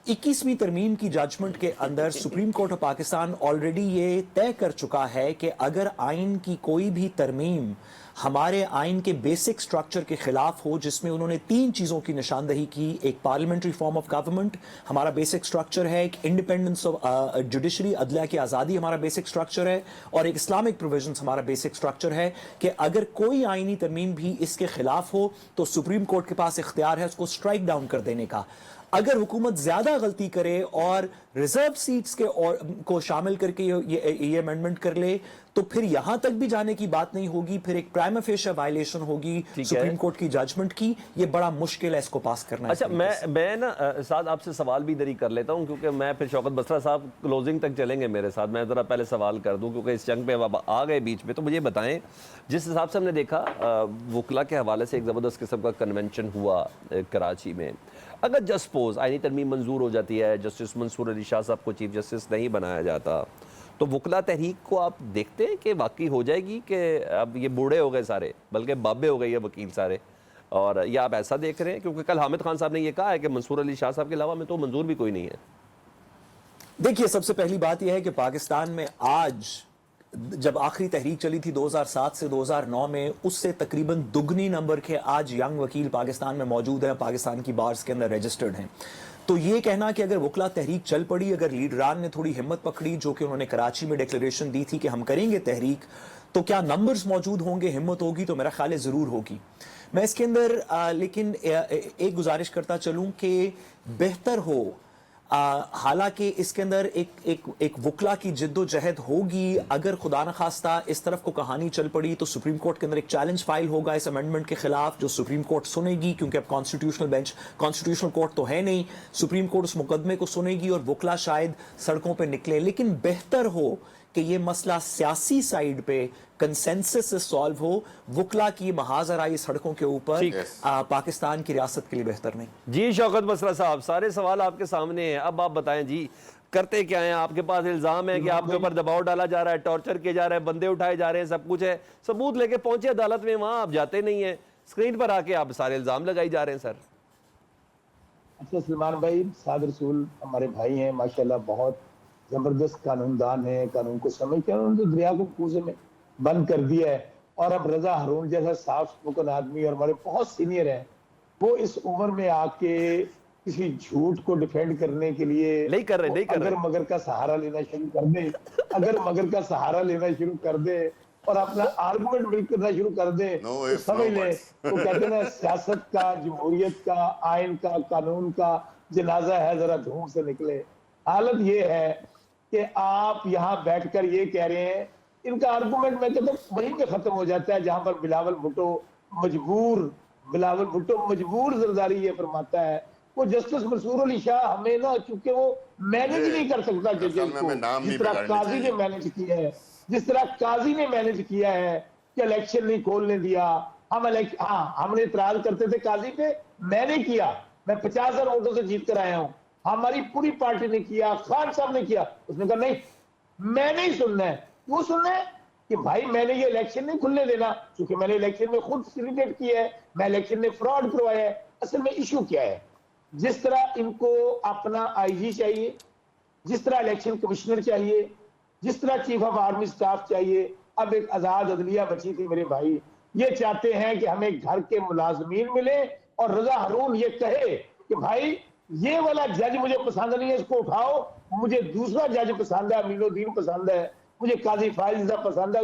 21वीं तरमीम की जजमेंट के अंदर supreme court of Pakistan already ये तय कर चुका है कि अगर आइन की कोई भी तरमीम हमारे आइन के बेसिक स्ट्रक्चर के खिलाफ हो, जिसमें उन्होंने 3 चीज़ों की निशानदही की। एक पार्लियामेंट्री फॉर्म ऑफ गवर्नमेंट हमारा बेसिक स्ट्रक्चर है, एक इंडिपेंडेंस ऑफ जुडिशरी अदलिया की आज़ादी हमारा बेसिक स्ट्रक्चर है, और एक इस्लामिक प्रोविजंस हमारा बेसिक स्ट्रक्चर है कि अगर कोई आइनी तरमीम भी इसके खिलाफ हो तो सुप्रीम कोर्ट के पास इख्तियार है उसको स्ट्राइक डाउन कर देने का। अगर हुकूमत ज्यादा गलती करे और रिजर्व सीट्स के को शामिल करके ये अमेंडमेंट कर ले तो फिर यहां तक भी जाने की बात नहीं होगी, फिर एक प्राइमा फेशिया वायलेशन होगी सुप्रीम कोर्ट की जजमेंट की। ये बड़ा मुश्किल है इसको पास करना। अच्छा, मैं ना साथ आपसे सवाल भी इधर ही कर लेता हूं, क्योंकि मैं फिर शौकत बसरा साहब क्लोजिंग तक चलेंगे मेरे साथ। मैं जरा पहले सवाल कर दूं क्योंकि इस जंग पे अब आ गए बीच में। तो मुझे बताएं, जिस हिसाब से हमने देखा वकला के हवाले से एक ज़बरदस्त किस्म का कन्वेंशन हुआ कराची में, अगर जस्ट सपोज आईनी तरमीम मंजूर हो जाती है, जस्टिस मंसूर अली शाह साहब को चीफ जस्टिस नहीं बनाया जाता, तो वकला तहरीक को आप देखते हैं कि वाकई हो जाएगी कि अब ये बूढ़े हो गए सारे, बल्कि बाबे हो गए ये वकील सारे, और या आप ऐसा देख रहे हैं? क्योंकि कल हामिद खान साहब ने ये कहा है कि मंसूर अली शाह साहब के अलावा में तो मंजूर भी कोई नहीं है। देखिए, सबसे पहली बात यह है कि पाकिस्तान में आज जब आखिरी तहरीक चली थी 2007 से 2009 में, उससे तकरीबन दुगनी नंबर के आज यंग वकील पाकिस्तान में मौजूद हैं, पाकिस्तान की बार्स के अंदर रजिस्टर्ड हैं। तो ये कहना कि अगर वकला तहरीक चल पड़ी, अगर लीडरान ने थोड़ी हिम्मत पकड़ी, जो कि उन्होंने कराची में डिक्लेरेशन दी थी कि हम करेंगे तहरीक, तो क्या नंबर्स मौजूद होंगे, हिम्मत होगी? तो मेरा ख्याल है ज़रूर होगी। मैं इसके अंदर लेकिन एक गुजारिश करता चलूँ कि बेहतर हो, हालांकि इसके अंदर एक वकला की जिद्दोजहद होगी। अगर खुदा न खास्ता इस तरफ को कहानी चल पड़ी तो सुप्रीम कोर्ट के अंदर एक चैलेंज फाइल होगा इस अमेंडमेंट के खिलाफ, जो सुप्रीम कोर्ट सुनेगी, क्योंकि अब कॉन्स्टिट्यूशनल कोर्ट तो है नहीं। सुप्रीम कोर्ट उस मुकदमे को सुनेगी और वकला शायद सड़कों पर निकले। लेकिन बेहतर हो कि ये मसला सियासी साइड पे कंसेंसस से सॉल्व हो, वकला की महाजराई सड़कों के ऊपर पाकिस्तान की रियासत के लिए बेहतर नहीं। जी शौकत बसरा साहब, सारे सवाल आपके सामने हैं, अब आप बताएं जी, करते क्या है? आपके पास इल्जाम है कि आपके ऊपर दबाव डाला जा रहा है, टॉर्चर किया जा रहा है, बंदे उठाए जा रहे हैं, सब कुछ है, सबूत लेके पहुंचे अदालत में, वहां आप जाते नहीं है, स्क्रीन पर आके आप सारे इल्जाम लगाई जा रहे हैं सर। अच्छा सलमान भाई, साद रसूल हमारे भाई हैं माशाल्लाह, बहुत जबरदस्त कानूनदान है, कानून को समझते हैं। उन्होंने तो दरिया को कूजे में बंद कर दिया है। और अब रजा हारून जैसा साफ स्पोकन आदमी और हमारे बहुत सीनियर हैं, वो इस उम्र में आके किसी झूठ को डिफेंड करने के लिए नहीं कर रहे अगर मगर का सहारा लेना शुरू कर दे, अगर मगर का सहारा लेना शुरू कर दे और अपना आर्गुमेंट बिल्ड करना शुरू कर दे, तो समझ ले, तो कहते हैं सियासत का, जमहूरियत का, आइन का, कानून का जनाजा है, जरा धूम से निकले। हालत ये है कि आप यहाँ बैठकर ये कह रहे हैं, इनका आर्गुमेंट मैं कहता हूँ वहीं पे खत्म हो जाता है जहां पर बिलावल भुट्टो मजबूर जरदारी ये फरमाता है। वो जस्टिस मंसूर अली शाह हमें ना, चूंकि वो मैनेज नहीं कर सकता जजेस को, जिस तरह काजी ने मैनेज किया है, जिस तरह काजी ने मैनेज किया है कि इलेक्शन नहीं खोलने दिया। हमने इतराज करते थे काजी पे, मैंने किया, मैं 50,000 वोटों से जीत कर आया हूं, हमारी पूरी पार्टी ने किया, खान साहब ने किया। उसने कहा नहीं, मैंने ही सुनना है। वो सुनना है कि भाई मैंने ये इलेक्शन नहीं खुलने देना, क्योंकि मैंने इलेक्शन में खुद फैसिलिटेट किया है, मैं इलेक्शन में फ्रॉड करवाया है। असल में इशू क्या है? जिस तरह इनको अपना आईजी चाहिए, जिस तरह इलेक्शन कमिश्नर चाहिए, जिस तरह चीफ ऑफ आर्मी स्टाफ चाहिए, अब एक आजाद अदलिया बची थी मेरे भाई, ये चाहते हैं कि हमें घर के मुलाजमीन मिले और रजा हारून ये कहे कि भाई ये वाला जज मुझे पसंद नहीं है, इसको उठाओ, मुझे दूसरा जज पसंद है, अमीनुद्दीन पसंद है, मुझे काजी फाइज पसंद है।